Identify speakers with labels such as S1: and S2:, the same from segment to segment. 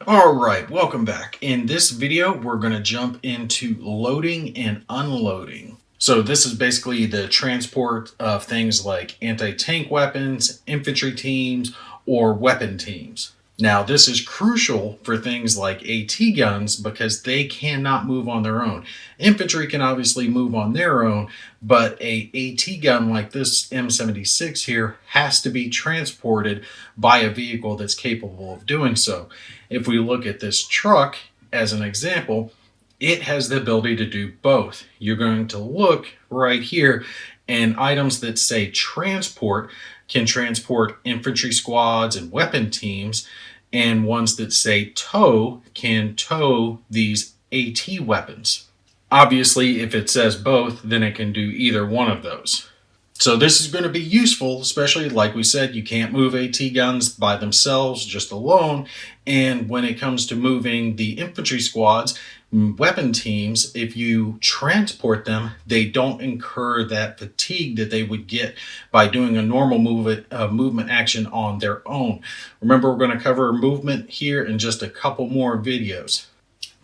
S1: All right, welcome back. In this video, we're going to jump into loading and unloading. So this is basically the transport of things like anti-tank weapons, infantry teams, or weapon teams. Now, this is crucial for things like AT guns because they cannot move on their own. Infantry can obviously move on their own, but a AT gun like this M76 here has to be transported by a vehicle that's capable of doing so. If we look at this truck as an example, it has the ability to do both. You're going to look right here, and items that say transport can transport infantry squads and weapon teams, and ones that say tow can tow these AT weapons. Obviously, if it says both, then it can do either one of those. So this is going to be useful, especially like we said, you can't move AT guns by themselves, just alone. And when it comes to moving the infantry squads, weapon teams, if you transport them, they don't incur that fatigue that they would get by doing a normal movement action on their own. Remember, we're going to cover movement here in just a couple more videos.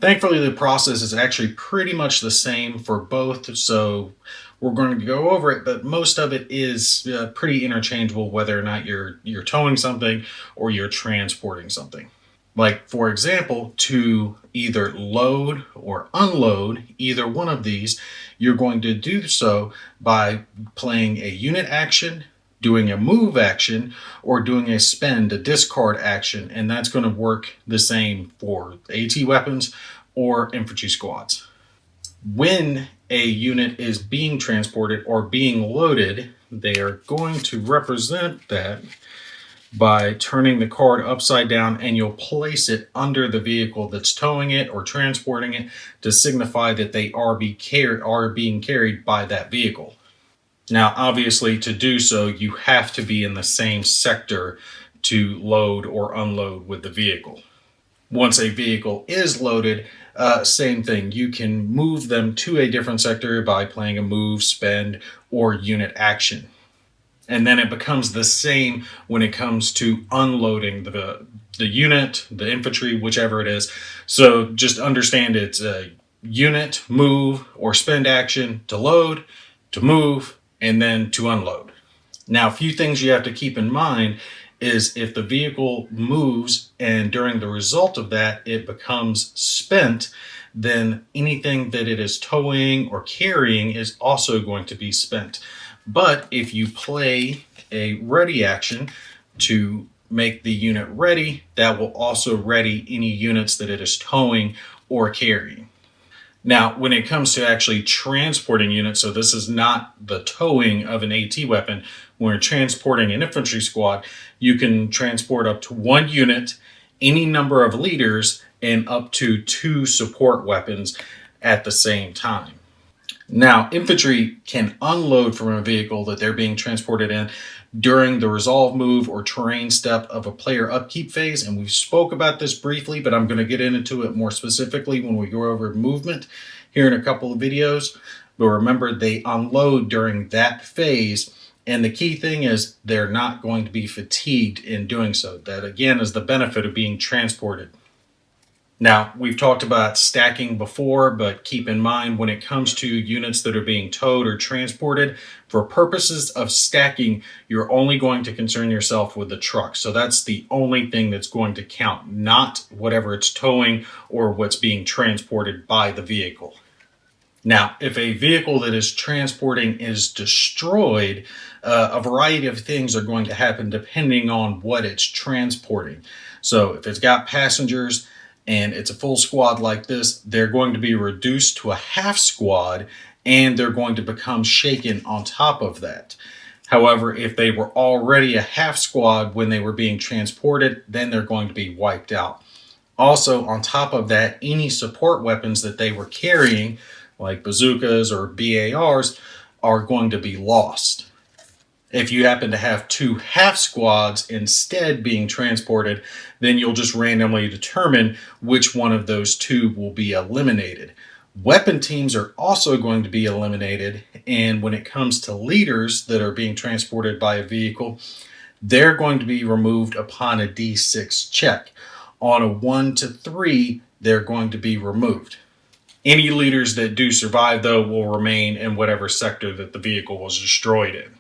S1: Thankfully, the process is actually pretty much the same for both, so we're going to go over it, but most of it is pretty interchangeable whether or not you're towing something or you're transporting something. Like, for example, to either load or unload either one of these, you're going to do so by playing a unit action, doing a move action, or doing a spend, a discard action, and that's going to work the same for AT weapons or infantry squads. When a unit is being transported or being loaded, they are going to represent that by turning the card upside down, and you'll place it under the vehicle that's towing it or transporting it to signify that they are being carried by that vehicle. Now, obviously, to do so, you have to be in the same sector to load or unload with the vehicle. Once a vehicle is loaded, same thing. You can move them to a different sector by playing a move, spend, or unit action. And then it becomes the same when it comes to unloading the unit, the infantry, whichever it is. So just understand it's a unit, move, or spend action to load, to move, and then to unload. Now, a few things you have to keep in mind is if the vehicle moves and during the result of that it becomes spent, then anything that it is towing or carrying is also going to be spent. But if you play a ready action to make the unit ready, that will also ready any units that it is towing or carrying. Now, when it comes to actually transporting units, so this is not the towing of an AT weapon. When you're transporting an infantry squad, you can transport up to one unit, any number of leaders, and up to 2 support weapons at the same time. Now, infantry can unload from a vehicle that they're being transported in during the resolve move or terrain step of a player upkeep phase, and we spoke about this briefly, but I'm going to get into it more specifically when we go over movement here in a couple of videos. But remember, they unload during that phase, and the key thing is they're not going to be fatigued in doing so. That, again, is the benefit of being transported. Now, we've talked about stacking before, but keep in mind when it comes to units that are being towed or transported, for purposes of stacking, you're only going to concern yourself with the truck. So that's the only thing that's going to count, not whatever it's towing or what's being transported by the vehicle. Now, if a vehicle that is transporting is destroyed, a variety of things are going to happen depending on what it's transporting. So if it's got passengers, and it's a full squad like this, they're going to be reduced to a half squad, and they're going to become shaken on top of that. However, if they were already a half squad when they were being transported, then they're going to be wiped out. Also, on top of that, any support weapons that they were carrying, like bazookas or BARs, are going to be lost. If you happen to have 2 half squads instead being transported, then you'll just randomly determine which one of those 2 will be eliminated. Weapon teams are also going to be eliminated, and when it comes to leaders that are being transported by a vehicle, they're going to be removed upon a D6 check. On a 1 to 3, they're going to be removed. Any leaders that do survive, though, will remain in whatever sector that the vehicle was destroyed in.